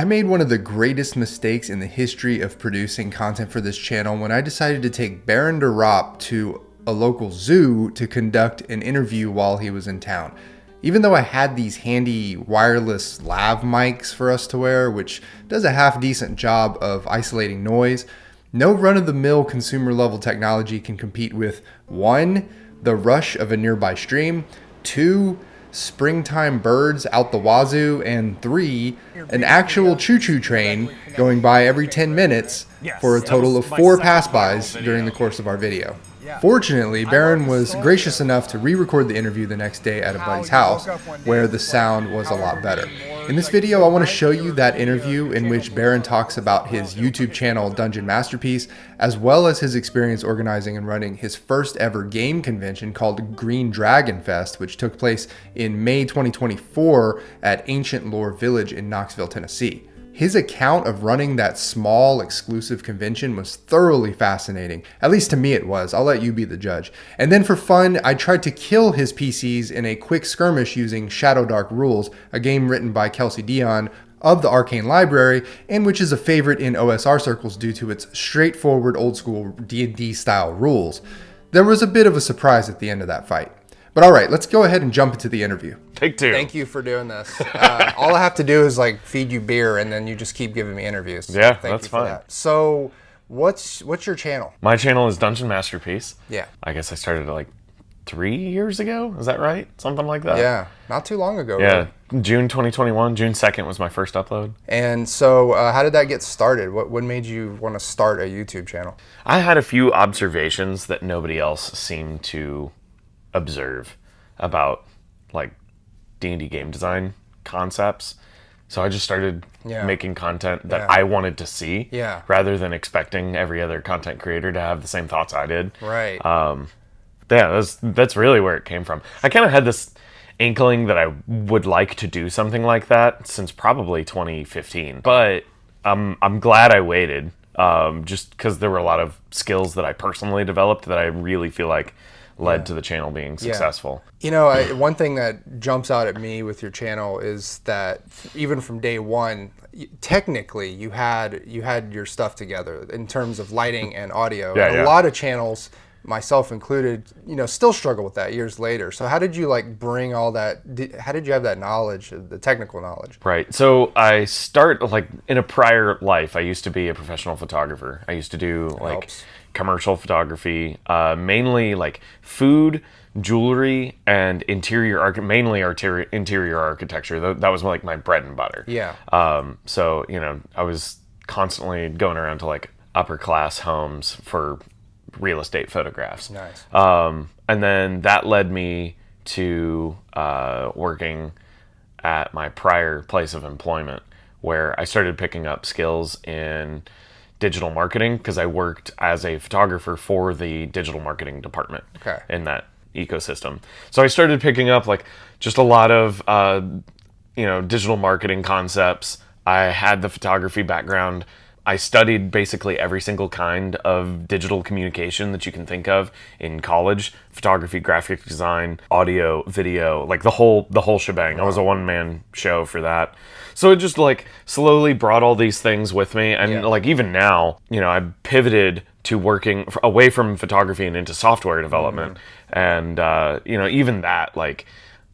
I made one of the greatest mistakes in the history of producing content for this channel when I decided to take Baron de Ropp to a local zoo to conduct an interview while he was in town. Even though I had these handy wireless lav mics for us to wear, which does a half decent job of isolating noise, no run-of-the-mill consumer-level technology can compete with 1. The rush of a nearby stream, 2. Springtime birds out the wazoo, and 3. An actual choo-choo train going by every 10 minutes for a total of 4 pass-bys during the course of our video. Fortunately, Baron was gracious enough to re-record the interview the next day at a buddy's house, where the sound was a lot better. In this video, I want to show you that interview in which Baron talks about his YouTube channel, Dungeon Masterpiece, as well as his experience organizing and running his first ever game convention called Green Dragon Fest, which took place in May 2024 at Ancient Lore Village in Knoxville, Tennessee. His account of running that small, exclusive convention was thoroughly fascinating. At least to me it was. I'll let you be the judge. And then for fun, I tried to kill his PCs in a quick skirmish using Shadow Dark Rules, a game written by Kelsey Dion of the Arcane Library, and which is a favorite in OSR circles due to its straightforward old-school D&D style rules. There was a bit of a surprise at the end of that fight. But all right, let's go ahead and jump into the interview. Take 2. Thank you for doing this. All I have to do is like feed you beer, and then you just keep giving me interviews. Yeah, Thank that's you for fine. that. So, what's your channel? My channel is Dungeon Masterpiece. Yeah. I guess I started like 3 years ago. Is that right? Something like that. Yeah, not too long ago. Yeah, June 2021. June 2nd was my first upload. And so, how did that get started? What made you want to start a YouTube channel? I had a few observations that nobody else seemed to observe about like D&D game design concepts. So I just started making content that I wanted to see rather than expecting every other content creator to have the same thoughts I did. Right. That's really where it came from. I kind of had this inkling that I would like to do something like that since probably 2015. But I'm glad I waited just because there were a lot of skills that I personally developed that I really feel like led to the channel being successful. You know, one thing that jumps out at me with your channel is that even from day one, technically you had your stuff together in terms of lighting and audio. And a lot of channels, myself included, you know, still struggle with that years later. So how did you like bring all that? How did you have that knowledge, the technical knowledge? Right. So I start like in a prior life. I used to be a professional photographer. I used to do like commercial photography, mainly like food, jewelry, and interior architecture. That was like my bread and butter. Yeah. So you know, I was constantly going around to like upper class homes for real estate photographs. Nice. And then that led me to working at my prior place of employment, where I started picking up skills in digital marketing because I worked as a photographer for the digital marketing department in that ecosystem. So I started picking up like just a lot of digital marketing concepts. I had the photography background. I studied basically every single kind of digital communication that you can think of in college: photography, graphic design, audio, video, like the whole shebang. I was a one-man show for that. So it just like slowly brought all these things with me. And like even now, you know, I pivoted to working away from photography and into software development. And, you know, even that, like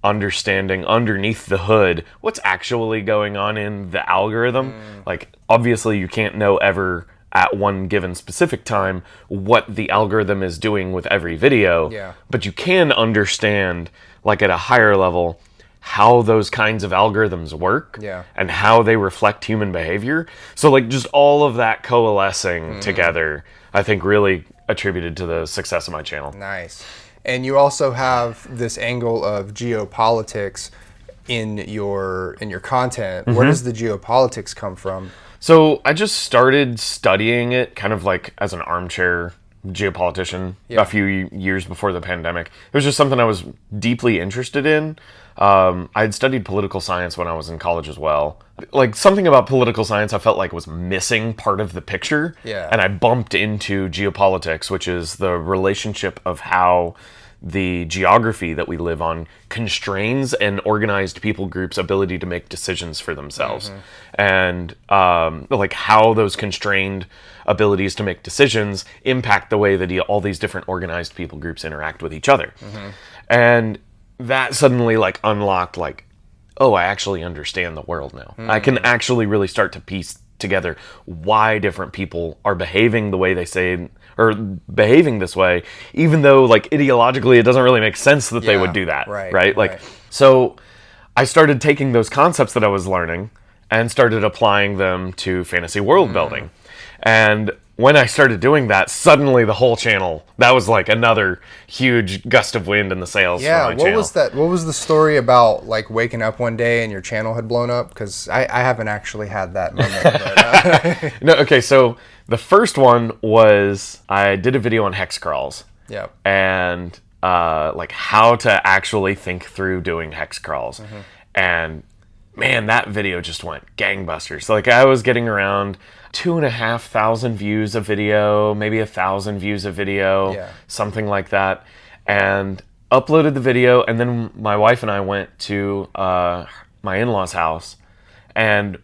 understanding underneath the hood what's actually going on in the algorithm. Like obviously you can't know ever at one given specific time what the algorithm is doing with every video, but you can understand like at a higher level how those kinds of algorithms work and how they reflect human behavior. So like just all of that coalescing together, I think really attributed to the success of my channel. Nice. And you also have this angle of geopolitics in your content. Where does the geopolitics come from? So I just started studying it kind of like as an armchair geopolitician a few years before the pandemic. It was just something I was deeply interested in. I had studied political science when I was in college as well. Like something about political science I felt like was missing part of the picture. And I bumped into geopolitics, which is the relationship of how the geography that we live on constrains an organized people group's ability to make decisions for themselves. And like how those constrained abilities to make decisions impact the way that all these different organized people groups interact with each other. And that suddenly like unlocked like, oh, I actually understand the world now. I can actually really start to piece together why different people are behaving the way they say, or behaving this way, even though like ideologically it doesn't really make sense that they would do that, right? Like, so I started taking those concepts that I was learning and started applying them to fantasy world building. And when I started doing that, suddenly the whole channel, that was like another huge gust of wind in the sails for my channel. Was that? What was the story about like waking up one day and your channel had blown up? Because I haven't actually had that moment. But, No, okay, so the first one was I did a video on hex crawls. Yeah. And like how to actually think through doing hex crawls. And man, that video just went gangbusters. Like I was getting around 2,500 views a video, maybe 1,000 views a video, something like that. And uploaded the video, and then my wife and I went to my in-laws' house, and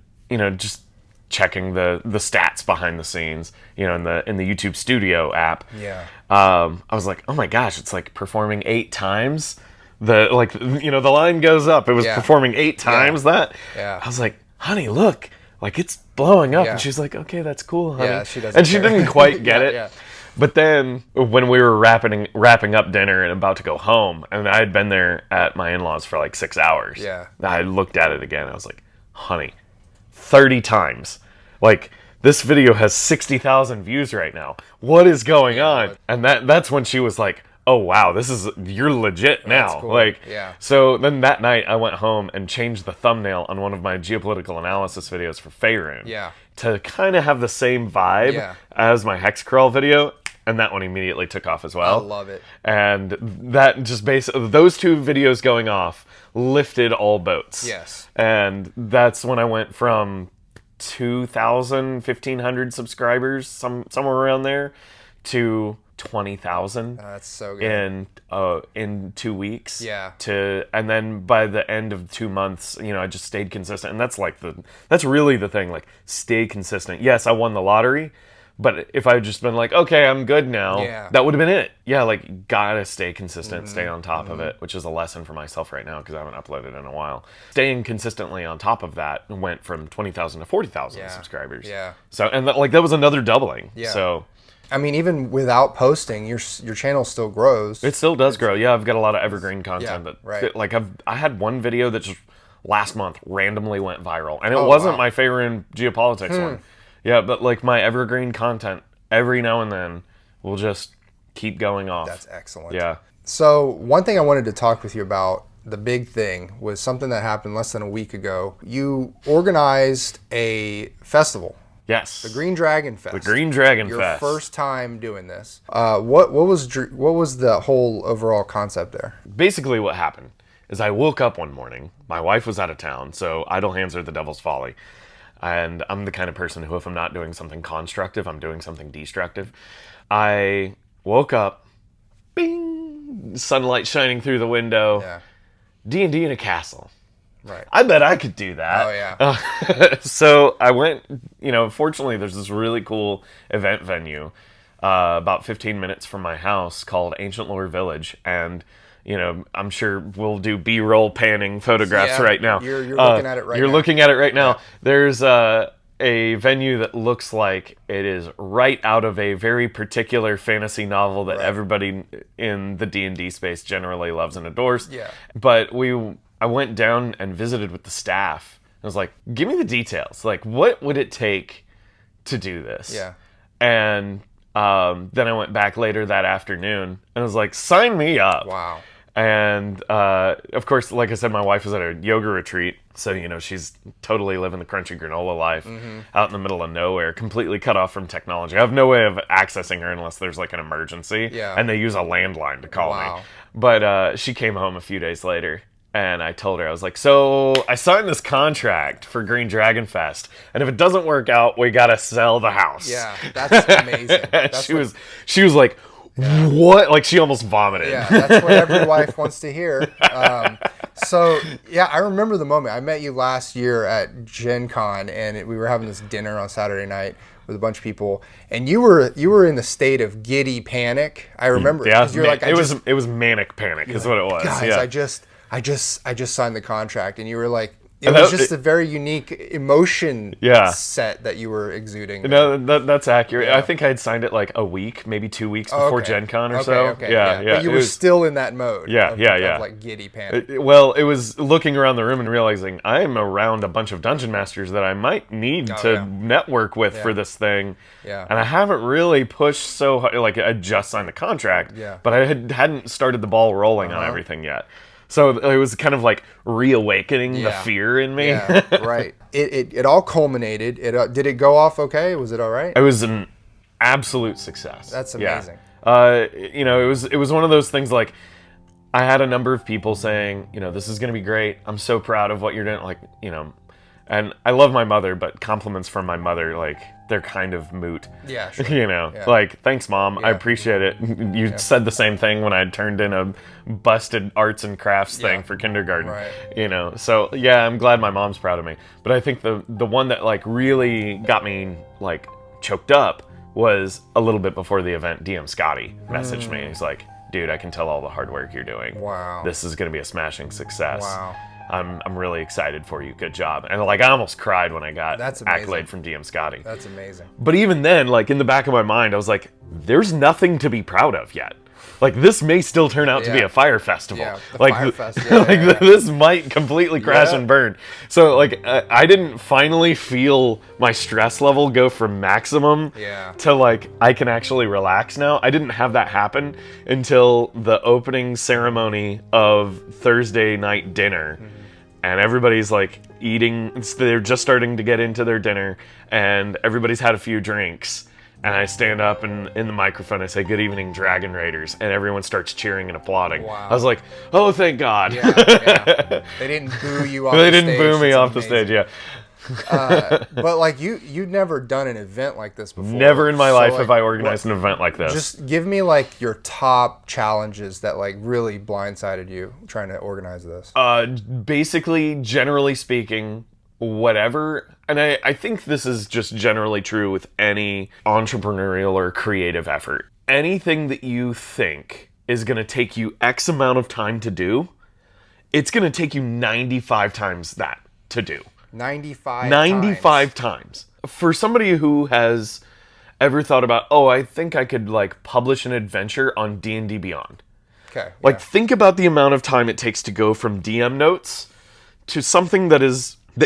just checking the stats behind the scenes, in the YouTube Studio app. Yeah. I was like, oh my gosh, it's like performing 8 times. The line goes up. It was performing 8 times that. Yeah. I was like, honey, look, like it's blowing up. And she's like, okay, that's cool, honey. Yeah, she doesn't and she care. didn't quite get it. Yeah. But then when we were wrapping up dinner and about to go home, and I had been there at my in-laws for like 6 hours. Yeah. I looked at it again. I was like, honey, 30 times. Like, this video has 60,000 views right now. What is going on? And that's when she was like, oh wow, you're legit now. That's cool. Like, yeah. So then that night I went home and changed the thumbnail on one of my geopolitical analysis videos for Faerun. Yeah. To kind of have the same vibe as my hex crawl video, and that one immediately took off as well. I love it. And that just those 2 videos going off lifted all boats. Yes. And that's when I went from 2,000, 1,500 subscribers, somewhere around there, to 20,000. That's so good. In 2 weeks. Yeah. And then by the end of 2 months, I just stayed consistent. And that's really the thing, like stay consistent. Yes, I won the lottery, but if I had just been like, okay, I'm good now, that would have been it. Yeah, like gotta stay consistent, stay on top of it, which is a lesson for myself right now because I haven't uploaded in a while. Staying consistently on top of that went from 20,000 to 40,000 subscribers. Yeah. So, and that was another doubling. Yeah. So, I mean, even without posting, your channel still grows. It still does grow. Yeah, I've got a lot of evergreen content like I had one video that just last month randomly went viral, and it wasn't my Faerun geopolitics one. Yeah, but like my evergreen content every now and then will just keep going off. That's excellent. Yeah. So one thing I wanted to talk with you about, the big thing, was something that happened less than a week ago. You organized a festival. Yes. The Green Dragon Fest. The Green Dragon Your Fest. first time doing this. What was the whole overall concept there? Basically what happened is I woke up one morning. My wife was out of town, so idle hands are the devil's folly. And I'm the kind of person who, if I'm not doing something constructive, I'm doing something destructive. I woke up, bing, sunlight shining through the window, D&D in a castle. Right. I bet I could do that. Oh, yeah. So I went, fortunately there's this really cool event venue about 15 minutes from my house called Ancient Lore Village. And, I'm sure we'll do B-roll panning photographs right now. You're looking at it right now. You're looking at it right now. There's a venue that looks like it is right out of a very particular fantasy novel that everybody in the D&D space generally loves and adores. Yeah. But I went down and visited with the staff. I was like, give me the details. Like, what would it take to do this? Yeah. And then I went back later that afternoon and I was like, sign me up. Wow. And of course, like I said, my wife was at a yoga retreat. So, she's totally living the crunchy granola life out in the middle of nowhere, completely cut off from technology. I have no way of accessing her unless there's like an emergency. Yeah. And they use a landline to call me. But she came home a few days later. And I told her, I was like, so I signed this contract for Green Dragon Fest, and if it doesn't work out, we gotta sell the house. Yeah, that's amazing. She was like, What? Like, she almost vomited. Yeah, that's what every wife wants to hear. So, yeah, I remember the moment. I met you last year at Gen Con, and we were having this dinner on Saturday night with a bunch of people, and you were in the state of giddy panic. I remember. Yeah, you're like, it was manic panic is what it was. Guys, yeah. I just signed the contract, and you were like, it was just a very unique emotion set that you were exuding. No, that's accurate. Yeah. I think I had signed it like a week, maybe 2 weeks before Gen Con or so. Okay, yeah. But you were still in that mode. Of like giddy panic. It was looking around the room and realizing I'm around a bunch of dungeon masters that I might need to network with for this thing. Yeah. And I haven't really pushed so hard. Like, I just signed the contract, but I hadn't started the ball rolling on everything yet. So it was kind of like reawakening the fear in me. Yeah, right. It all culminated. Did it go off okay? Was it all right? It was an absolute success. That's amazing. Yeah. It was one of those things like, I had a number of people saying, this is going to be great. I'm so proud of what you're doing. Like, and I love my mother, but compliments from my mother, like, they're kind of moot. Yeah, sure. Like, thanks, Mom. I appreciate it. You said the same thing when I turned in a busted arts and crafts thing for kindergarten. Right. So, yeah, I'm glad my mom's proud of me. But I think the one that, like, really got me, like, choked up was a little bit before the event. DM Scotty messaged me. He's like, dude, I can tell all the hard work you're doing. Wow. This is going to be a smashing success. Wow. I'm really excited for you. Good job. And like, I almost cried when I got accolade from DM Scotty. That's amazing. But even then, like, in the back of my mind, I was like, there's nothing to be proud of yet. Like, this may still turn out to be a fire festival. Yeah, like, fire fest. This might completely crash and burn. So, like, I didn't finally feel my stress level go from maximum to, like, I can actually relax now. I didn't have that happen until the opening ceremony of Thursday night dinner. And everybody's, like, eating. They're just starting to get into their dinner, and everybody's had a few drinks. And I stand up and in the microphone, I say, "Good evening, Dragon Raiders," and everyone starts cheering and applauding. Wow. I was like, "Oh, thank God!" Yeah. They didn't boo you off. They didn't boo me off the stage. Yeah. But like you'd never done an event like this before. Never in my life have I organized an event like this. Just give me like your top challenges that like really blindsided you trying to organize this. Basically, generally speaking, whatever. And I think this is just generally true with any entrepreneurial or creative effort. Anything that you think is going to take you X amount of time to do, it's going to take you 95 times that to do. 95 times. For somebody who has ever thought about, I think I could like publish an adventure on D&D Beyond. Okay. Like, think about the amount of time it takes to go from DM notes to something that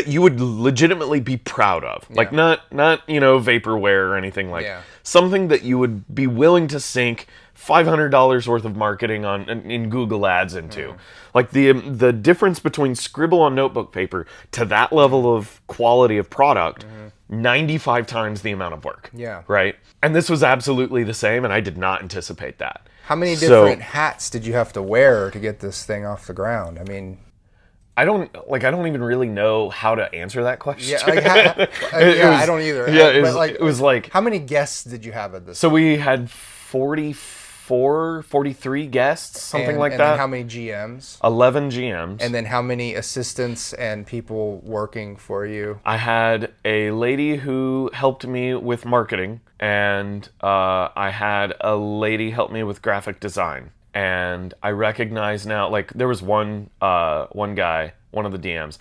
you would legitimately be proud of. Like, not vaporware or anything like that. Something that you would be willing to sink $500 worth of marketing on in Google Ads into. Like, the difference between scribble on notebook paper to that level of quality of product, 95 times the amount of work. Yeah. Right? And this was absolutely the same, and I did not anticipate that. How many different hats did you have to wear to get this thing off the ground? I mean, I don't even really know how to answer that question. I don't either. Yeah, it was like, how many guests did you have at this? So we had 43 guests, something like that. And then how many GMs? 11 GMs. And then how many assistants and people working for you? I had a lady who helped me with marketing, and I had a lady help me with graphic design. And I recognize now, like, there was one guy, one of the DMs,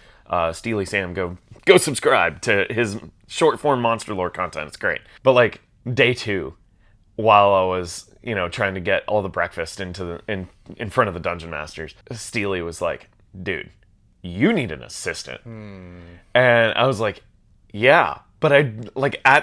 Steely Sam, go subscribe to his short form monster lore content. It's great. But like, day 2, while I was, trying to get all the breakfast in front of the dungeon masters, Steely was like, "Dude, you need an assistant." And I was like, "Yeah," but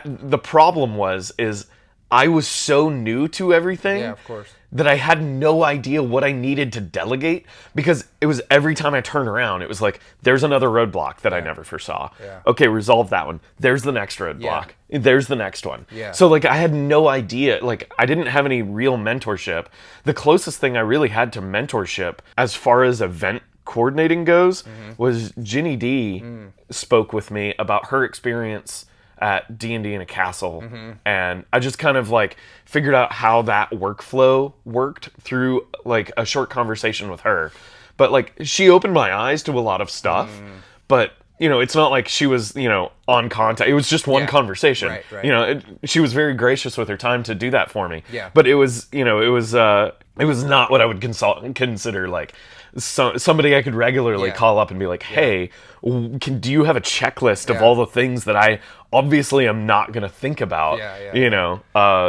the problem is I was so new to everything. Yeah, of course. That I had no idea what I needed to delegate, because it was every time I turned around, it was like, there's another roadblock that I never foresaw. Yeah. Okay, resolve that one. There's the next roadblock. Yeah. There's the next one. Yeah. So like, I had no idea. Like, I didn't have any real mentorship. The closest thing I really had to mentorship as far as event coordinating goes was Ginny D spoke with me about her experience at D&D in a castle, and I just kind of like figured out how that workflow worked through like a short conversation with her. But like she opened my eyes to a lot of stuff, but you know, it's not like she was, you know, on contact. It was just one conversation. Right. You know, she was very gracious with her time to do that for me. Yeah. But it was, you know, it was not what I would consider like somebody I could regularly call up and be like, hey, do you have a checklist of all the things that I obviously am not going to think about? You know,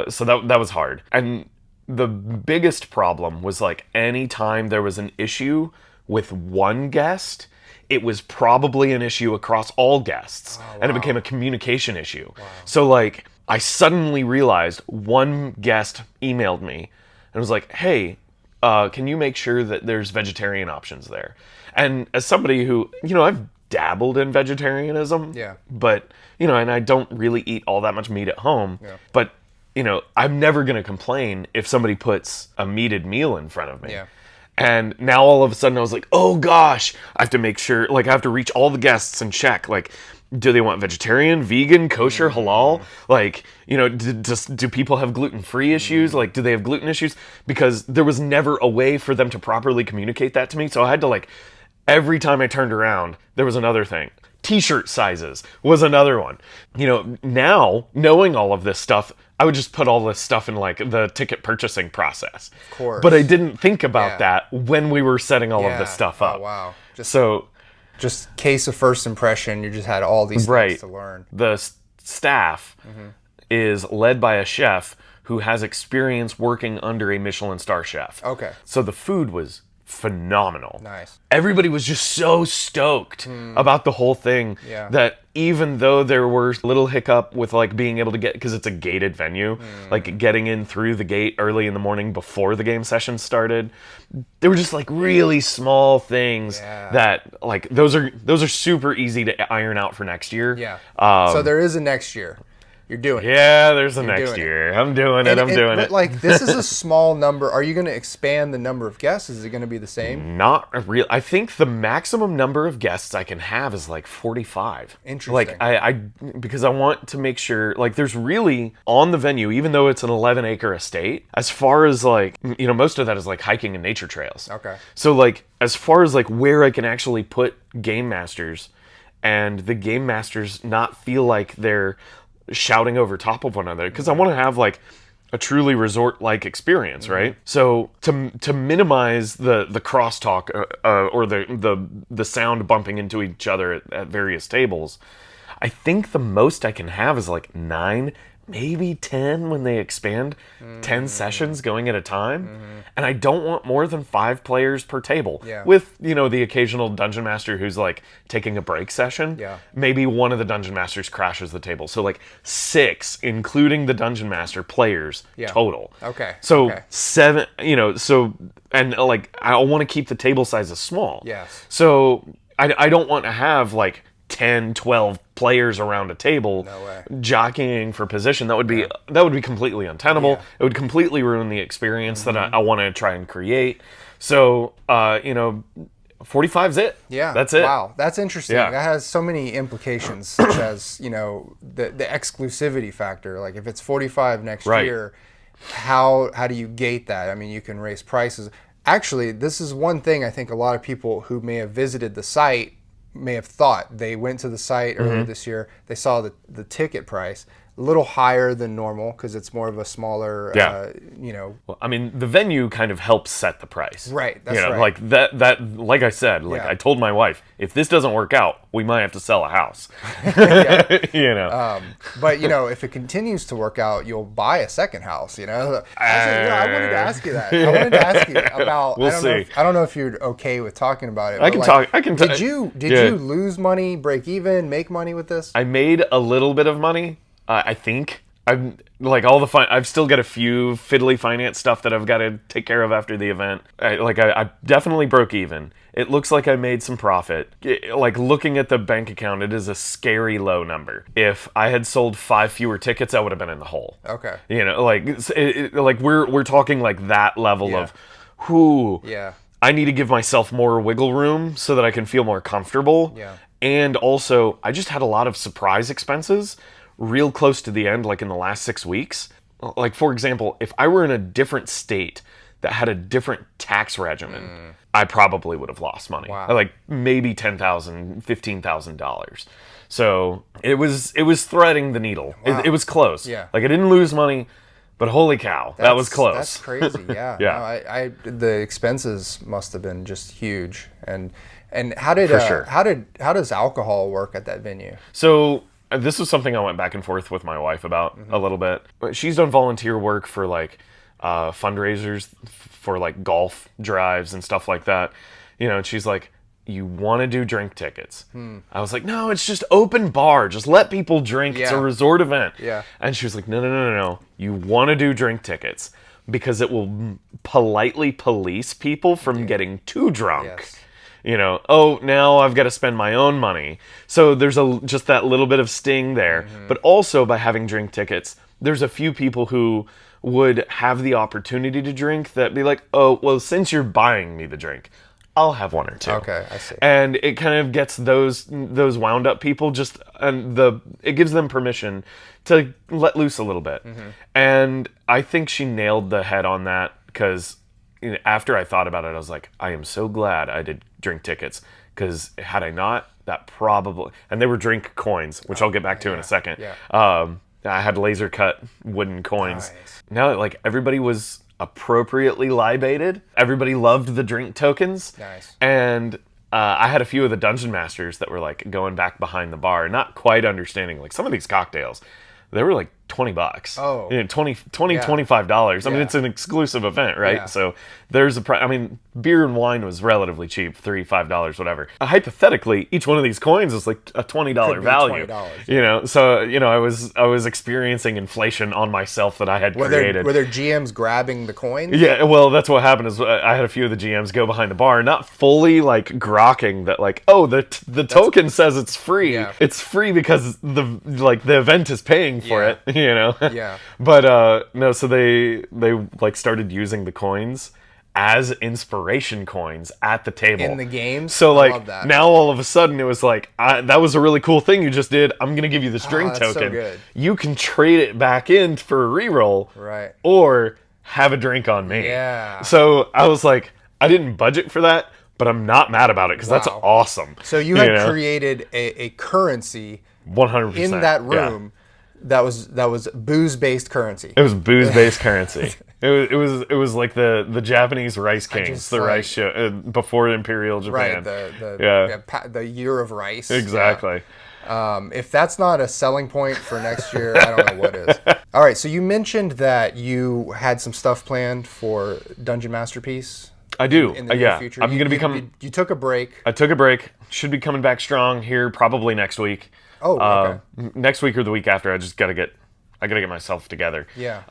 so that was hard. And the biggest problem was like anytime there was an issue with one guest, it was probably an issue across all guests, and it became a communication issue. So like I suddenly realized one guest emailed me and was like, hey, can you make sure that there's vegetarian options there? And as somebody who, you know, I've dabbled in vegetarianism, but, you know, and I don't really eat all that much meat at home, but, you know, I'm never going to complain if somebody puts a meated meal in front of me. And now all of a sudden I was like, oh gosh, I have to make sure, like I have to reach all the guests and check, like, do they want vegetarian, vegan, kosher, halal? Like, you know, do people have gluten-free issues? Like, do they have gluten issues? Because there was never a way for them to properly communicate that to me. So I had to like, every time I turned around, there was another thing. T-shirt sizes was another one. You know, now knowing all of this stuff, I would just put all this stuff in like the ticket purchasing process. Of course. But I didn't think about that when we were setting all of this stuff up. Oh, wow. Just case of first impression, you just had all these things to learn. The staff is led by a chef who has experience working under a Michelin star chef. Okay. So the food was phenomenal. Nice. Everybody was just so stoked about the whole thing that even though there were little hiccup with like being able to get, because it's a gated venue, like getting in through the gate early in the morning before the game session started, there were just like really small things that like those are super easy to iron out for next year. So there is a next year. You're doing it. Yeah, there's a next year. I'm doing it. But like, this is a small number. Are you going to expand the number of guests? Is it going to be the same? Not a real. I think the maximum number of guests I can have is like 45. Interesting. Like I because I want to make sure like there's really on the venue, even though it's an 11-acre estate, as far as like, you know, most of that is like hiking and nature trails. Okay. So like as far as like where I can actually put game masters and the game masters not feel like they're shouting over top of one another, because I want to have like a truly resort-like experience, right? So to minimize the crosstalk or the sound bumping into each other at various tables, I think the most I can have is like 9, maybe 10 when they expand, 10 sessions going at a time. And I don't want more than 5 players per table. With, you know, the occasional dungeon master who's like taking a break session. Maybe one of the dungeon masters crashes the table. So like 6, including the dungeon master players total. Okay. So 7, you know, so, and like I want to keep the table sizes small. Yes. So I don't want to have like 10, 12 players around a table jockeying for position. That would be completely untenable. It would completely ruin the experience that I want to try and create. So, you know, 45's it. Yeah. That's it. Wow. That's interesting. That has so many implications, such as, you know, the exclusivity factor. Like if it's 45 next year, how do you gate that? I mean, you can raise prices. Actually, this is one thing I think a lot of people who may have visited the site may have thought. They went to the site earlier this year. They saw the ticket price a little higher than normal because it's more of a smaller, you know. Well, I mean, the venue kind of helps set the price. Right. That's you know, right. like that. Like I said, like I told my wife, if this doesn't work out, we might have to sell a house. You know. But you know, if it continues to work out, you'll buy a second house. You know. Actually, I wanted to ask you that. I wanted to ask you about. We'll see. I don't know if you're okay with talking about it. I can talk. I can. Did you lose money, break even, make money with this? I made a little bit of money. I think I'm like all the I've still got a few fiddly finance stuff that I've got to take care of after the event. I definitely broke even. It looks like I made some profit. Like looking at the bank account, it is a scary low number. If I had sold 5 fewer tickets, I would have been in the hole. Okay. You know, like like we're talking like that level of, whoo. Yeah. I need to give myself more wiggle room so that I can feel more comfortable. Yeah. And also, I just had a lot of surprise expenses real close to the end, like in the last 6 weeks, like for example, if I were in a different state that had a different tax regimen, I probably would have lost money. Wow. Like maybe $10,000, $15,000. So it was threading the needle. Wow. It was close. Yeah. Like I didn't lose money, but holy cow, that was close. That's crazy. Yeah. Yeah. No, the expenses must have been just huge. And how did For sure. how does alcohol work at that venue? So this was something I went back and forth with my wife about a little bit. She's done volunteer work for like fundraisers for like golf drives and stuff like that. You know, and she's like, you want to do drink tickets. I was like, no, it's just open bar. Just let people drink. It's a resort event. Yeah. And she was like, no. You want to do drink tickets because it will politely police people from getting too drunk. Yes. You know, oh, now I've got to spend my own money. So there's just that little bit of sting there. But also by having drink tickets, there's a few people who would have the opportunity to drink that be like, oh, well, since you're buying me the drink, I'll have one or two. Okay, I see. And it kind of gets those wound up people it gives them permission to let loose a little bit. And I think she nailed the head on that because after I thought about it, I was like, I am so glad I did drink tickets because had I not, that probably, and they were drink coins, which I'll get back to in a second. Yeah. I had laser cut wooden coins. Nice. Now, like everybody was appropriately libated. Everybody loved the drink tokens. Nice. And I had a few of the dungeon masters that were like going back behind the bar, not quite understanding like some of these cocktails. They were like $20. Oh. You know, $25. I mean, it's an exclusive event, right? Yeah. So there's beer and wine was relatively cheap, $3, $5, whatever. Hypothetically, each one of these coins is like a $20 value. $20, you know, so I was experiencing inflation on myself that I had created. Were there GMs grabbing the coins? Yeah, well, that's what happened. Is I had a few of the GMs go behind the bar, not fully like grokking that, like, oh, the token says it's free. Yeah. It's free because the event is paying for it. You know. Yeah. But no, so they like started using the coins as inspiration coins at the table In the games? So I like love that. now all of a sudden it was like, that was a really cool thing you just did. I'm gonna give you this drink that's so token. good. You can trade it back in for a reroll, Right. or have a drink on me. Yeah. So I was like, I didn't budget for that, but I'm not mad about it because that's Wow. awesome. So you had created a currency 100% in that yeah. room that was booze-based currency. It was booze-based currency. It was like the Japanese rice kings, rice show before Imperial Japan. Right, the year of rice. Exactly. Yeah. If that's not a selling point for next year, I don't know what is. All right, so you mentioned that you had some stuff planned for Dungeon Masterpiece. I do. In the near future. I'm going to become. You took a break. I took a break. Should be coming back strong here probably next week. Oh, okay. Next week or the week after. I gotta get myself together. Yeah.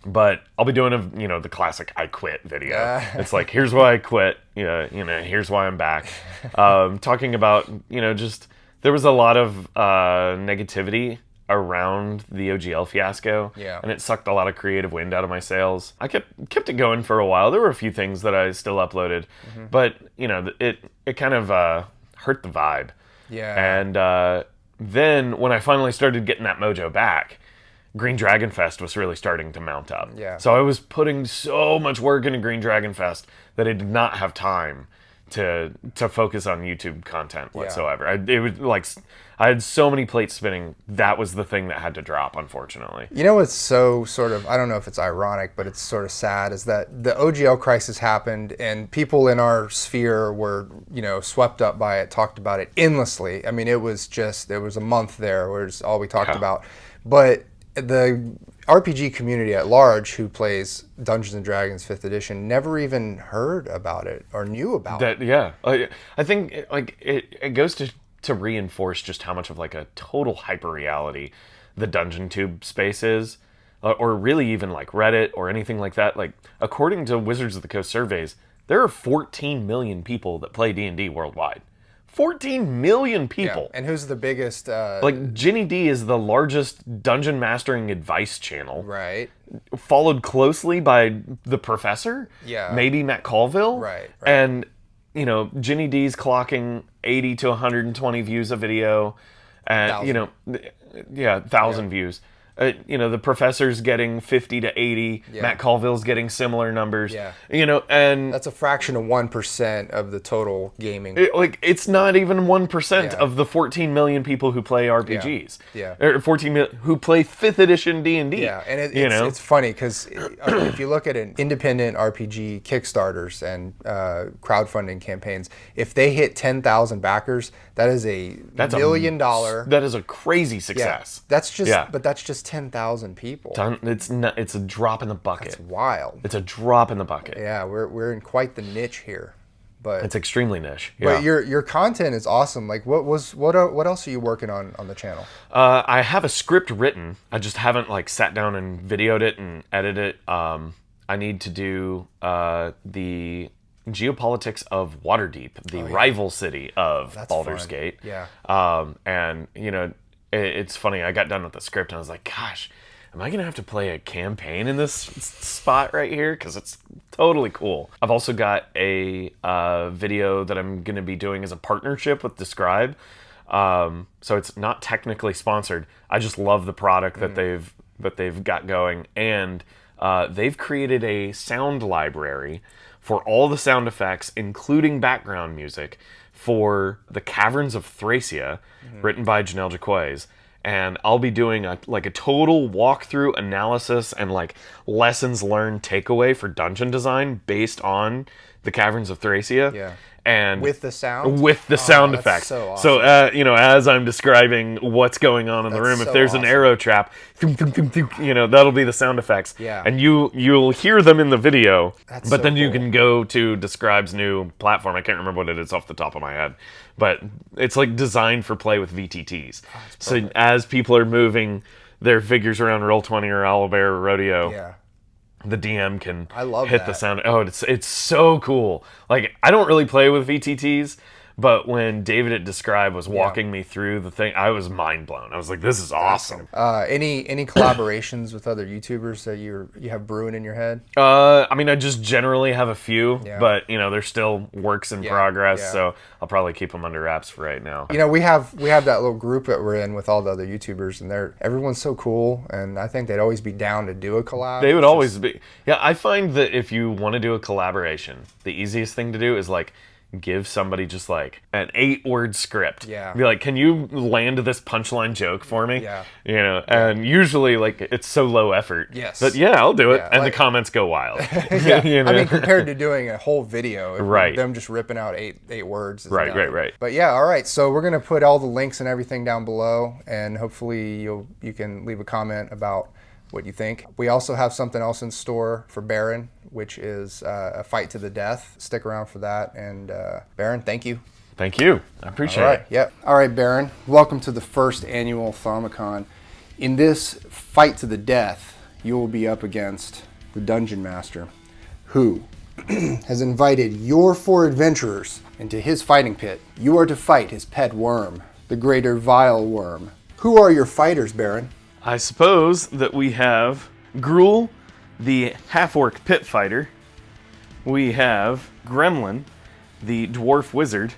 But I'll be doing the classic I quit video. It's like, here's why I quit. Here's why I'm back. Talking about just there was a lot of negativity around the OGL fiasco. Yeah. And it sucked a lot of creative wind out of my sails. I kept it going for a while. There were a few things that I still uploaded, but it kind of hurt the vibe. Yeah. And then when I finally started getting that mojo back, Green Dragon Fest was really starting to mount up. Yeah. So I was putting so much work into Green Dragon Fest that I did not have time to focus on YouTube content whatsoever. I had so many plates spinning. That was the thing that had to drop, unfortunately. You know what's so sort of, I don't know if it's ironic, but it's sort of sad, is that the OGL crisis happened and people in our sphere were, swept up by it, talked about it endlessly. I mean, there was a month there where it's all we talked about. But the RPG community at large who plays Dungeons and Dragons 5th edition never even heard about it or knew about it. Yeah. I think it goes to reinforce just how much of like a total hyper reality the Dungeon Tube space is, or really even like Reddit or anything like that. Like, according to Wizards of the Coast surveys, there are 14 million people that play D&D worldwide. 14 million people. Yeah. And who's the biggest? Like, Ginny D is the largest dungeon mastering advice channel. Right. Followed closely by the Professor. Yeah. Maybe Matt Colville. Right. And, Ginny D's clocking 80 to 120 views a video. And, 1,000 views. The professor's getting 50 to 80. Yeah. Matt Colville's getting similar numbers. Yeah. And that's a fraction of 1% of the total gaming. It's not even 1% of the 14 million people who play RPGs. Yeah. Or 14 million who play 5th edition D&D. Yeah, and it's funny because if you look at an independent RPG Kickstarters and crowdfunding campaigns, if they hit 10,000 backers, that's $1 million. That is a crazy success. Yeah. That's just 10,000 people. It's a drop in the bucket. That's wild. It's a drop in the bucket. Yeah, we're in quite the niche here, but it's extremely niche. Yeah. But your content is awesome. Like, what else are you working on the channel? I have a script written. I just haven't sat down and videoed it and edited it. I need to do the geopolitics of Waterdeep, the rival city of Baldur's Gate. Yeah. And it's funny, I got done with the script and I was like, gosh, am I going to have to play a campaign in this spot right here? Because it's totally cool. I've also got a video that I'm going to be doing as a partnership with Describe. So it's not technically sponsored. I just love the product that they've got going. And they've created a sound library for all the sound effects, including background music, for the Caverns of Thracia, written by Janelle Jaquays. And I'll be doing a total walkthrough analysis and lessons learned takeaway for dungeon design based on the Caverns of Thracia. Yeah. And with the sound? With the sound effects. So awesome. So, as I'm describing what's going on in the room, if there's an arrow trap, that'll be the sound effects. Yeah. And you'll hear them in the video, but then you can go to Describe's new platform. I can't remember what it is off the top of my head, but it's designed for play with VTTs. So as people are moving their figures around Roll20 or Owlbear or Rodeo, the DM can hit the sound. Oh, it's so cool. I don't really play with VTTs, but when David at Describe was walking me through the thing, I was mind blown. I was like, this is awesome. Any collaborations with other YouTubers that you have brewing in your head? I just generally have a few, but they're still works in progress, so I'll probably keep them under wraps for right now. We have that little group that we're in with all the other YouTubers, and everyone's so cool, and I think they'd always be down to do a collab. They would always be. Yeah, I find that if you want to do a collaboration, the easiest thing to do is give somebody just an 8-word script. Yeah. Be like, can you land this punchline joke for me? Yeah. And usually it's so low effort. Yes. But I'll do it. And the comments go wild. I compared to doing a whole video, right. them just ripping out eight words. Right. But all right. So we're going to put all the links and everything down below, and hopefully you can leave a comment about what you think. We also have something else in store for Baron, which is a fight to the death. Stick around for that. And Baron, thank you. Thank you. I appreciate it. Yep. All right, Baron. Welcome to the first annual Thaumacon. In this fight to the death, you will be up against the Dungeon Master, who has invited your 4 adventurers into his fighting pit. You are to fight his pet worm, the Greater Vile Worm. Who are your fighters, Baron? I suppose that we have Gruul, the half-orc pit fighter. We have Gremlin, the dwarf wizard.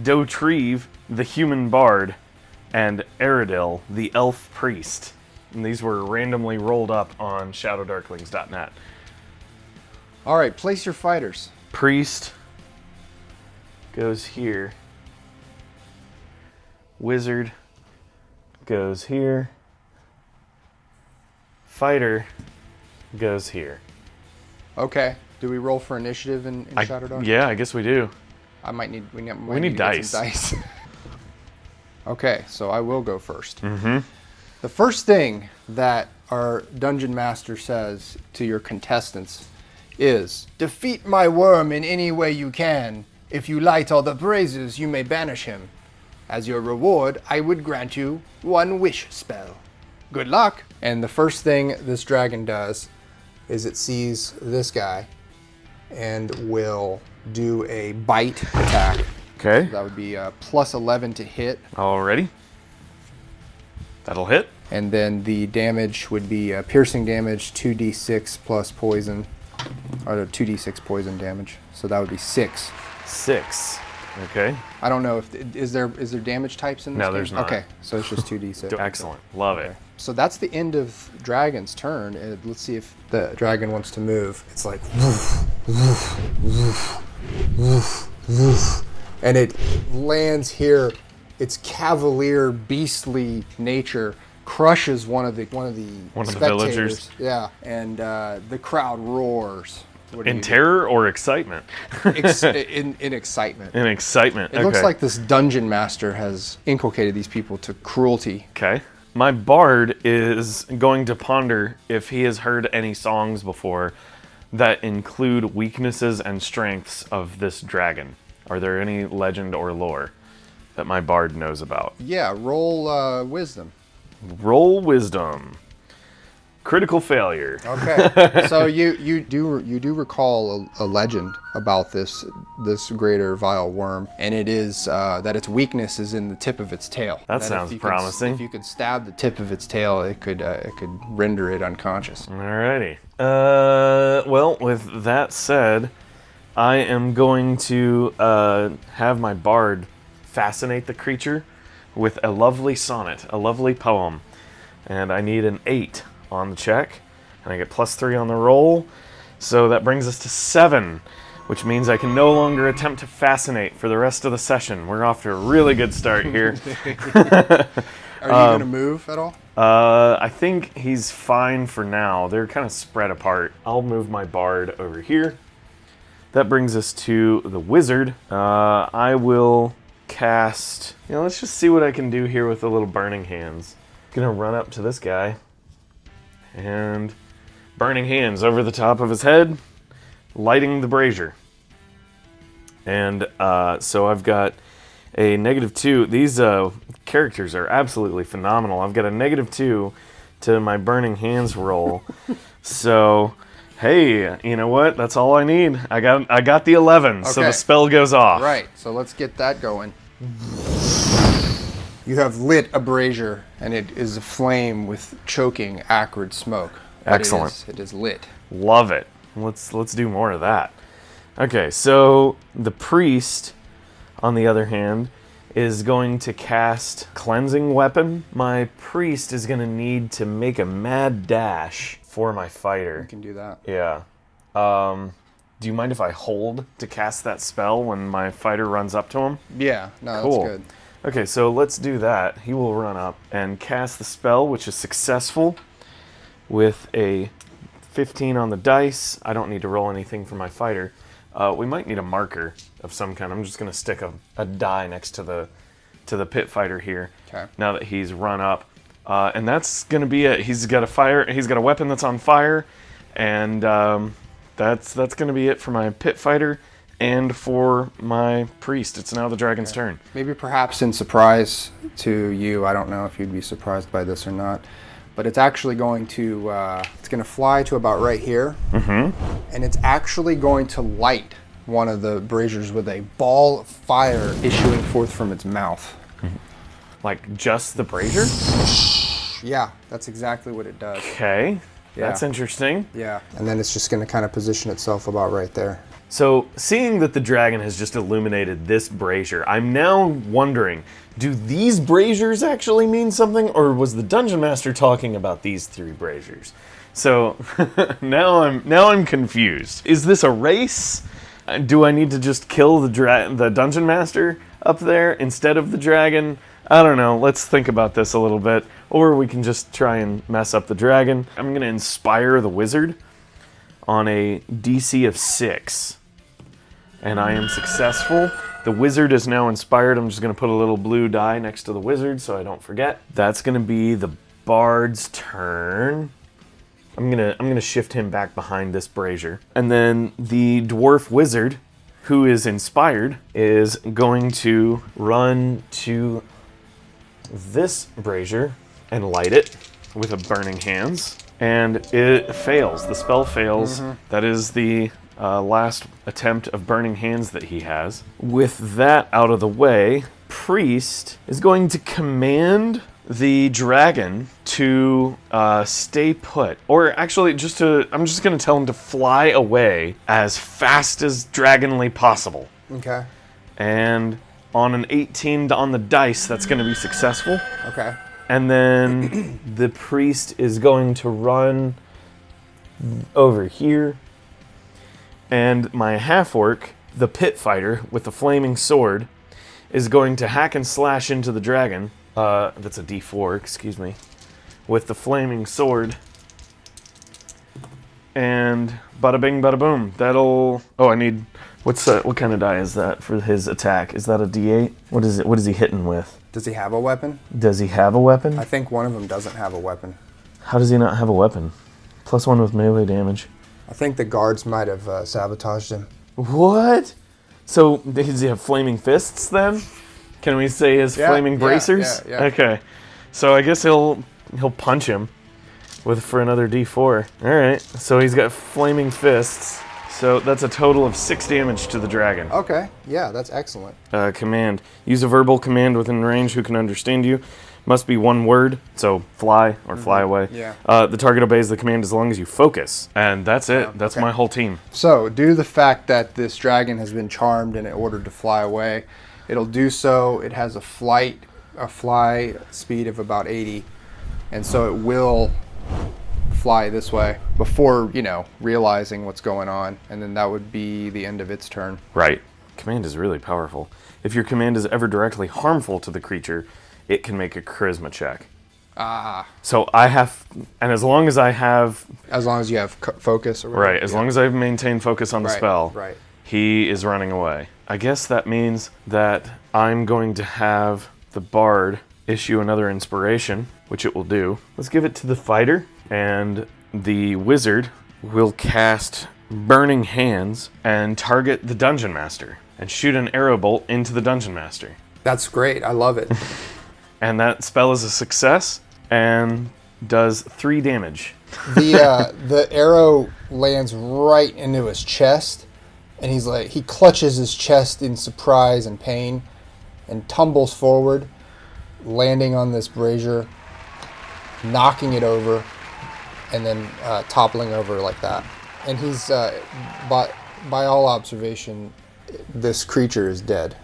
Dotreve, the human bard. And Aerodil, the elf priest. And these were randomly rolled up on shadowdarklings.net. All right, place your fighters. Priest goes here. Wizard goes here. Fighter goes here. Okay. Do we roll for initiative in Shadow Dark? Yeah, I guess we do. We need dice. Some dice. Okay, so I will go first. Mm-hmm. The first thing that our Dungeon Master says to your contestants is, defeat my worm in any way you can. If you light all the praises, you may banish him. As your reward, I would grant you 1 wish spell. Good luck. And the first thing this dragon does is it sees this guy and will do a bite attack. Okay. So that would be a +11 to hit. Alrighty. That'll hit. And then the damage would be piercing damage, 2d6 plus poison, or 2d6 poison damage. So that would be 6. 6. Okay. I don't know if is there damage types in this No, game? there's not. Okay, so it's just 2d6. Excellent. Love it. So that's the end of Dragon's turn. Let's see if the dragon wants to move. It's like woof, woof, woof, woof, woof, and it lands here. Its cavalier, beastly nature crushes one of the spectators. villagers. Yeah, and the crowd roars. In terror or excitement? In excitement. In excitement. It looks like this dungeon master has inculcated these people to cruelty. Okay. My bard is going to ponder if he has heard any songs before that include weaknesses and strengths of this dragon. Are there any legend or lore that my bard knows about? Yeah, roll wisdom. Roll wisdom. Critical failure. Okay. So you do recall a legend about this greater vile worm, and it is that its weakness is in the tip of its tail. That sounds promising. If you could stab the tip of its tail, it could render it unconscious. Alrighty. Well, with that said, I am going to have my bard fascinate the creature with a lovely sonnet, a lovely poem, and I need an 8 on the check, and I get +3 on the roll, so that brings us to 7, which means I can no longer attempt to fascinate for the rest of the session. We're off to a really good start here. Are you going to move at all? I think he's fine for now. They're kind of spread apart. I'll move my bard over here. That brings us to the wizard. I will cast... let's just see what I can do here with the little burning hands. Gonna run up to this guy. And burning hands over the top of his head, lighting the brazier. And so I've got a -2. These characters are absolutely phenomenal. I've got a -2 to my burning hands roll. So, hey, you know what? That's all I need. I got the 11, so the spell goes off. Right. So let's get that going. You have lit a brazier, and it is aflame with choking, acrid smoke. Excellent. It is lit. Love it. Let's do more of that. Okay, so the priest, on the other hand, is going to cast Cleansing Weapon. My priest is going to need to make a mad dash for my fighter. You can do that. Yeah. Do you mind if I hold to cast that spell when my fighter runs up to him? Yeah, no, Cool. That's good. Okay, so let's do that. He will run up and cast the spell, which is successful with a 15 on the dice. I don't need to roll anything for my fighter. We might need a marker of some kind. I'm just going to stick a die next to the pit fighter here. Okay. Now that he's run up, and that's going to be it. He's got a weapon that's on fire, and that's going to be it for my pit fighter. And for my priest, it's now the dragon's turn. Maybe perhaps in surprise to you, I don't know if you'd be surprised by this or not, but it's actually going to fly to about right here, and it's actually going to light one of the braziers with a ball of fire issuing forth from its mouth. Like just the brazier? Yeah, that's exactly what it does. Okay, that's Yeah. interesting. Yeah, and then it's just going to kind of position itself about right there. So, seeing that the dragon has just illuminated this brazier, I'm now wondering, do these braziers actually mean something, or was the dungeon master talking about these 3 braziers? So, now I'm confused. Is this a race? Do I need to just kill the dungeon master up there instead of the dragon? I don't know. Let's think about this a little bit, or we can just try and mess up the dragon. I'm going to inspire the wizard on a DC of 6. And I am successful. The wizard is now inspired. I'm just going to put a little blue die next to the wizard so I don't forget. That's going to be the bard's turn. I'm gonna shift him back behind this brazier. And then the dwarf wizard, who is inspired, is going to run to this brazier and light it with a burning hands. And it fails. The spell fails. That is the last attempt of burning hands that he has. With that out of the way, priest is going to command the dragon to stay put. Or actually, I'm just going to tell him to fly away as fast as dragonly possible. Okay. And on an 18 on the dice, that's going to be successful. Okay. And then the priest is going to run over here. And my half-orc, the pit fighter with the flaming sword, is going to hack and slash into the dragon. That's a D4, excuse me. With the flaming sword. And bada bing, bada boom. That'll... Oh, I need... What kind of die is that for his attack? Is that a D8? What is it? What is he hitting with? Does he have a weapon? Does he have a weapon? I think one of them doesn't have a weapon. How does he not have a weapon? +1 with melee damage. I think the guards might have sabotaged him. What? So, does he have flaming fists then? Can we say his flaming bracers? Yeah. Okay. So I guess he'll punch him for another D4. Alright. So he's got flaming fists. So that's a total of 6 damage to the dragon. Okay. Yeah, that's excellent. Command. Use a verbal command within range who can understand you. Must be one word, so fly or fly away. Yeah. The target obeys the command as long as you focus. And that's it. That's my whole team. So, due to the fact that this dragon has been charmed and ordered to fly away, it'll do so. It has a fly speed of about 80. And so it will fly this way before, realizing what's going on. And then that would be the end of its turn. Right. Command is really powerful. If your command is ever directly harmful to the creature, it can make a charisma check. So I have, and as long as I have... As long as you have focus or whatever. Right, as long as I've maintained focus on the spell, he is running away. I guess that means that I'm going to have the bard issue another inspiration, which it will do. Let's give it to the fighter, and the wizard will cast Burning Hands and target the dungeon master and shoot an arrow bolt into the dungeon master. That's great. I love it. And that spell is a success and does 3 damage. The arrow lands right into his chest, and he clutches his chest in surprise and pain and tumbles forward, landing on this brazier, knocking it over, and then toppling over like that. And he's, by all observation, this creature is dead.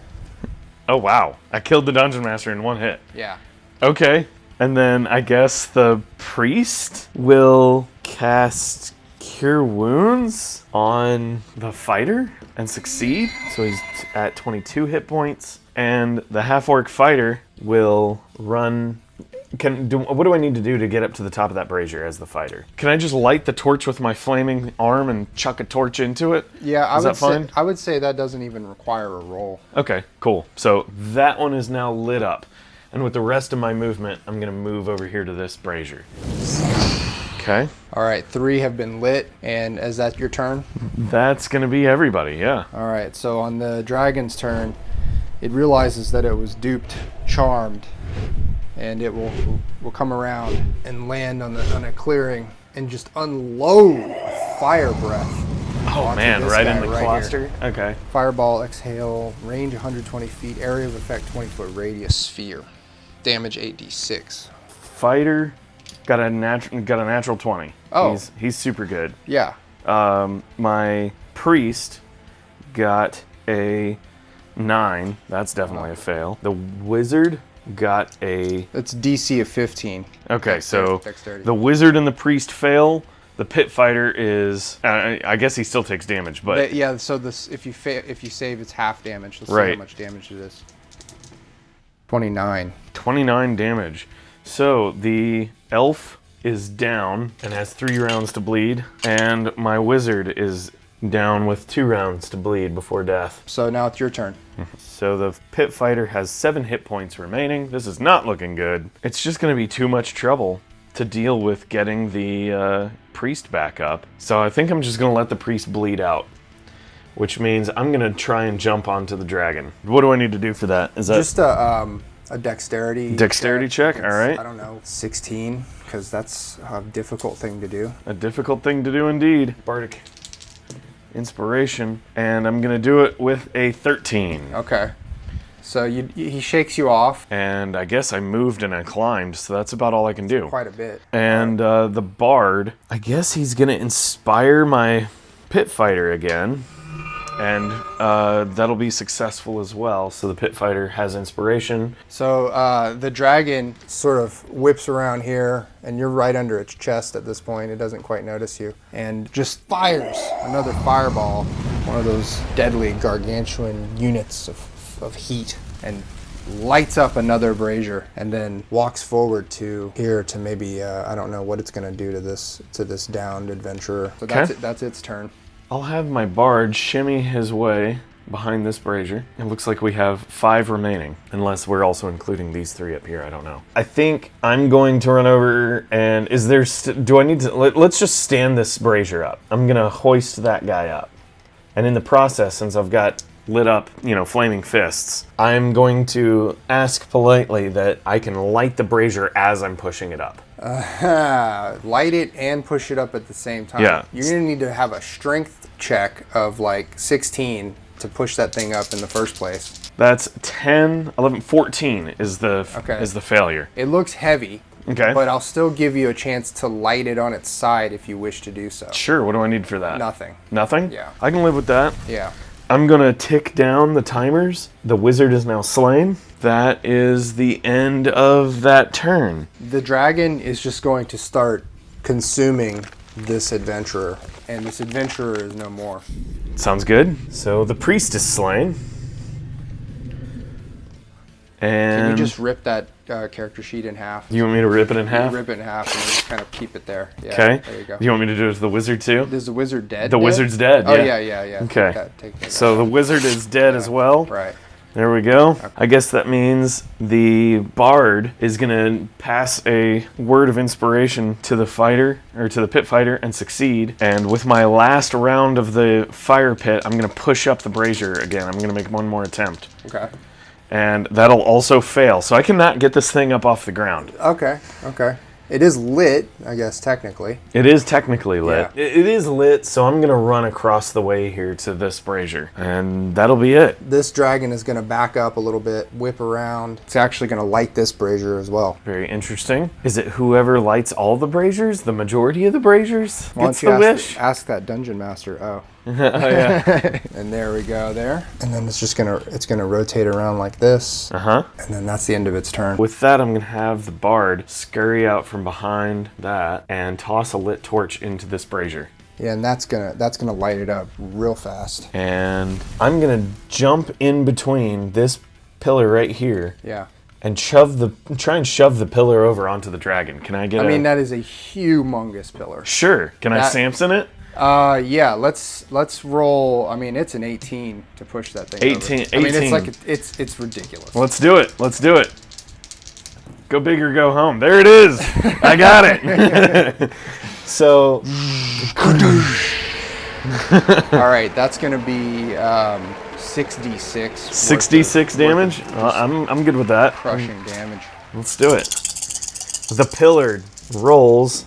Oh, wow. I killed the dungeon master in 1 hit. Yeah. Okay. And then I guess the priest will cast Cure Wounds on the fighter and succeed. So he's at 22 hit points. And the half-orc fighter will run... What do I need to do to get up to the top of that brazier as the fighter? Can I just light the torch with my flaming arm and chuck a torch into it? Yeah, Is that fine? I would say that doesn't even require a roll. Okay, cool. So that one is now lit up. And with the rest of my movement, I'm going to move over here to this brazier. Okay. All right, 3 have been lit, and is that your turn? That's going to be everybody, yeah. All right, so on the dragon's turn, it realizes that it was duped, charmed, and it will come around and land on a clearing and just unload fire breath. Oh man, right in the cluster? Here. Okay. Fireball, exhale, range 120 feet, area of effect 20-foot radius, sphere. Damage 8d6. Fighter got a natural 20. Oh. He's super good. Yeah. My priest got a 9. That's definitely a fail. The wizard got a... It's DC of 15. Okay, so Dexterity. The wizard and the priest fail. The pit fighter is... I guess he still takes damage, but... Yeah, so this if you save, it's half damage. Let's see how much damage it is. 29. 29 damage. So the elf is down and has 3 rounds to bleed, and my wizard is down with 2 rounds to bleed before death. So now it's your turn. So the pit fighter has 7 hit points remaining. This is not looking good. It's just going to be too much trouble to deal with getting the priest back up. So I think I'm just going to let the priest bleed out, which means I'm going to try and jump onto the dragon. What do I need to do for that? Is that just a dexterity check? All right. I don't know, 16, because that's a difficult thing to do. A difficult thing to do indeed. Bardic inspiration, and I'm gonna do it with a 13. Okay. So he shakes you off. And I guess I moved and I climbed, so that's about all I can do. Quite a bit. And the bard, I guess he's gonna inspire my pit fighter again. And that'll be successful as well. So the pit fighter has inspiration. So the dragon sort of whips around here, and you're right under its chest at this point. It doesn't quite notice you, and just fires another fireball, one of those deadly gargantuan units of heat, and lights up another brazier, and then walks forward to here to maybe I don't know what it's going to do to this downed adventurer. So that's it. That's its turn. I'll have my bard shimmy his way behind this brazier. It looks like we have 5 remaining, unless we're also including these 3 up here. I don't know. I think I'm going to run over and do I need to, let's just stand this brazier up. I'm gonna hoist that guy up. And in the process, since I've got lit up, flaming fists, I'm going to ask politely that I can light the brazier as I'm pushing it up. Light it and push it up at the same time. Yeah. You're going to need to have a strength check of like 16 to push that thing up in the first place. That's 10, 11, 14 is the failure. It looks heavy. Okay. But I'll still give you a chance to light it on its side if you wish to do so. Sure. What do I need for that? Nothing. Nothing? Yeah. I can live with that. Yeah. I'm going to tick down the timers. The wizard is now slain. That is the end of that turn. The dragon is just going to start consuming this adventurer, and this adventurer is no more. Sounds good. So the priest is slain. And can you just rip that character sheet in half? You want me to rip it in half? Rip it in half and just kind of keep it there. Yeah, okay. There you go. Do you want me to do it to the wizard too? Is the wizard dead? The wizard's dead. Oh, yeah. yeah. Okay. So the wizard is dead as well. Right. There we go. Okay. I guess that means the bard is going to pass a word of inspiration to the fighter, or to the pit fighter, and succeed. And with my last round of the fire pit, I'm going to push up the brazier again. I'm going to make one more attempt. Okay. And that'll also fail. So I cannot get this thing up off the ground. Okay. It is lit, I guess, technically. It is technically lit. Yeah. It is lit, so I'm going to run across the way here to this brazier. And that'll be it. This dragon is going to back up a little bit, whip around. It's actually going to light this brazier as well. Very interesting. Is it whoever lights all the braziers? The majority of the braziers? Why gets the wish? Ask that dungeon master. Oh. Oh, yeah. And there we go there. And then it's just gonna rotate around like this. Uh-huh. And then that's the end of its turn. With that, I'm gonna have the bard scurry out from behind that and toss a lit torch into this brazier. Yeah, and that's gonna light it up real fast. And I'm gonna jump in between this pillar right here. Yeah. And try and shove the pillar over onto the dragon. Can I get mean, that is a humongous pillar. Sure. Can I Samson it? Yeah, let's roll. I mean, it's an 18 to push that thing 18. over. I mean, it's like it's ridiculous. Let's do it. Go big or go home. There it is. I got it. So all right, that's going to be 6d6. 6d6 damage? I'm good with that. Crushing damage. Let's do it. The pillar rolls.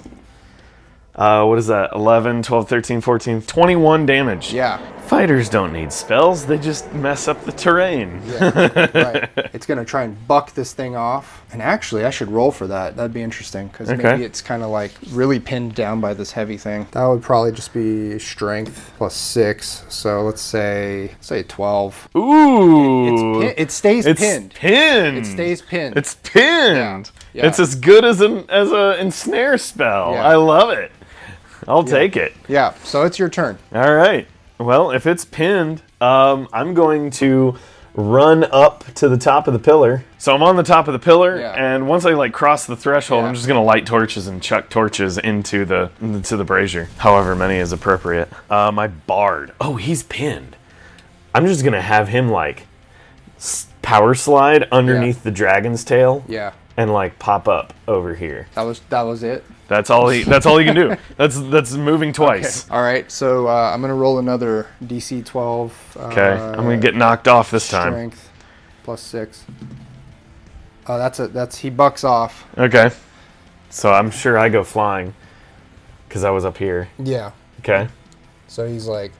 What is that? 11, 12, 13, 14, 21 damage. Yeah. Fighters don't need spells. They just mess up the terrain. Yeah, right. It's going to try and buck this thing off. And actually, I should roll for that. That'd be interesting, because maybe it's kind of like really pinned down by this heavy thing. That would probably just be strength plus 6. So let's say 12. Ooh. It stays pinned. It stays pinned. It's pinned. Yeah. It's as good as an ensnare spell. Yeah. I love it. I'll take it. Yeah, so it's your turn. All right. Well, if it's pinned, I'm going to run up to the top of the pillar. So I'm on the top of the pillar, and once I cross the threshold, I'm just gonna light torches and chuck torches into the brazier, however many is appropriate. My bard. Oh, he's pinned. I'm just gonna have him power slide underneath the dragon's tail. Yeah. And pop up over here. That was it. That's all he can do. That's moving twice. Okay. All right, so I'm gonna roll another DC 12. Okay, I'm gonna get knocked off this time. Strength plus 6. He bucks off. Okay, so I'm sure I go flying because I was up here. Yeah. Okay. So he's like.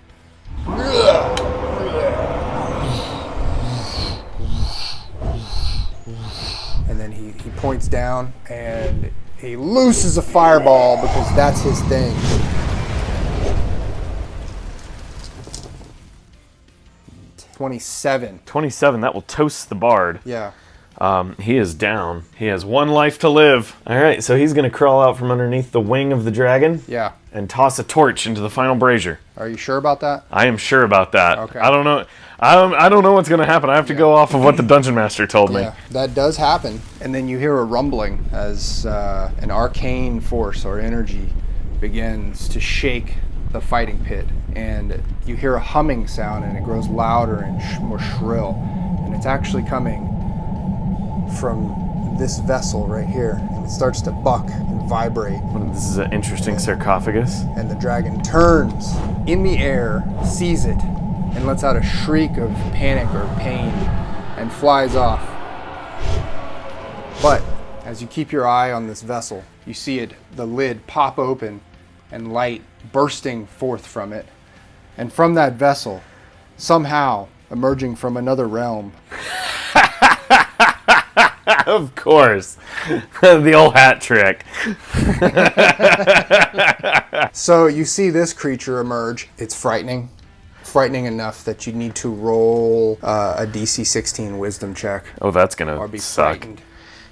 And then he points down and he looses a fireball because that's his thing. 27. 27. That will toast the bard. Yeah. He is down. He has 1 life to live. All right, so he's going to crawl out from underneath the wing of the dragon. Yeah. And toss a torch into the final brazier. Are you sure about that? I am sure about that. Okay. I don't know. I don't know what's going to happen. I have to go off of what the dungeon master told me. Yeah, that does happen. And then you hear a rumbling as an arcane force or energy begins to shake the fighting pit. And you hear a humming sound, and it grows louder and more shrill. And it's actually coming from this vessel right here. And it starts to buck and vibrate. This is an interesting sarcophagus. And the dragon turns in the air, sees it, and lets out a shriek of panic or pain and flies off. But as you keep your eye on this vessel, you see it, the lid pop open and light bursting forth from it. And from that vessel, somehow emerging from another realm. Of course. The old hat trick. So you see this creature emerge. It's frightening. Frightening enough that you need to roll a DC 16 wisdom check. Oh, that's going or be to suck. Frightened.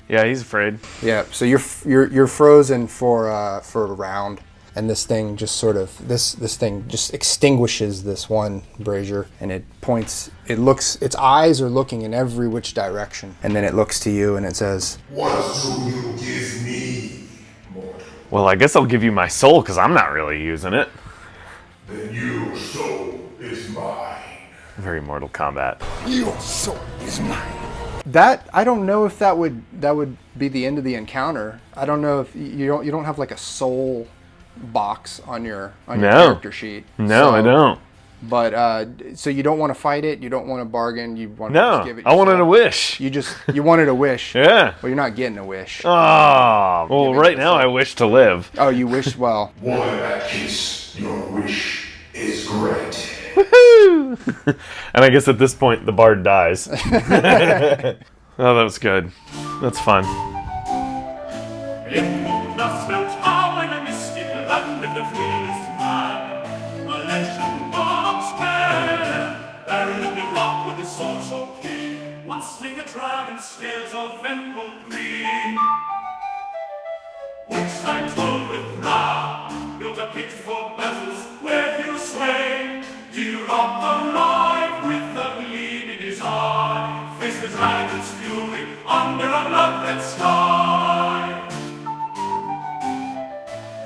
Yeah, he's afraid. Yeah, so you're frozen for a round. And this thing just sort of, this thing just extinguishes this one brazier, and it points, its eyes are looking in every which direction. And then it looks to you and it says, "What do you give me, mortal? Well, I guess I'll give you my soul, because I'm not really using it." Then your soul is mine." Very Mortal Kombat. "Your soul is mine." that, I don't know if that would be the end of the encounter. I don't know if you don't have like a soul box on your character sheet. No, I don't. But so you don't want to fight it. You don't want to bargain. You want to just give it. I wanted a wish. You wanted a wish. Yeah. Well, you're not getting a wish. Oh, well, right now I wish to live. Oh, you wish well. Well, in that case, your wish is granted. Woohoo! And I guess at this point the bard dies. Oh, that was good. That's fun. Which I told with Ropp, built a pit for battles where he'll sway. Dear Ropp arrived with a gleam in his eye, faced the dragon's fury under a bloodlet sky.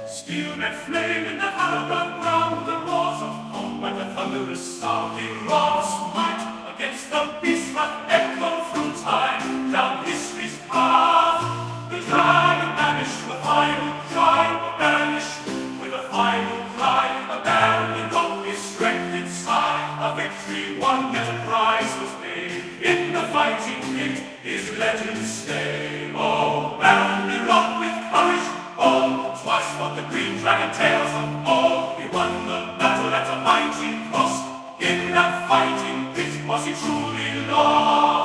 Steel met flame in the hallowed ground, the roars of combat, the thunderous sounding Ropp's might against the beast that echoed through time down history's path. The dragon vanished with a final cry, vanished with a final cry. A barren rock is strength inside, a victory won, yet a prize was paid. In the fighting pit his legend stay. Oh, barren rock with courage, oh, twice fought the green dragon tales of all. He won the battle at a mighty cost. In that fighting pit was he truly lost.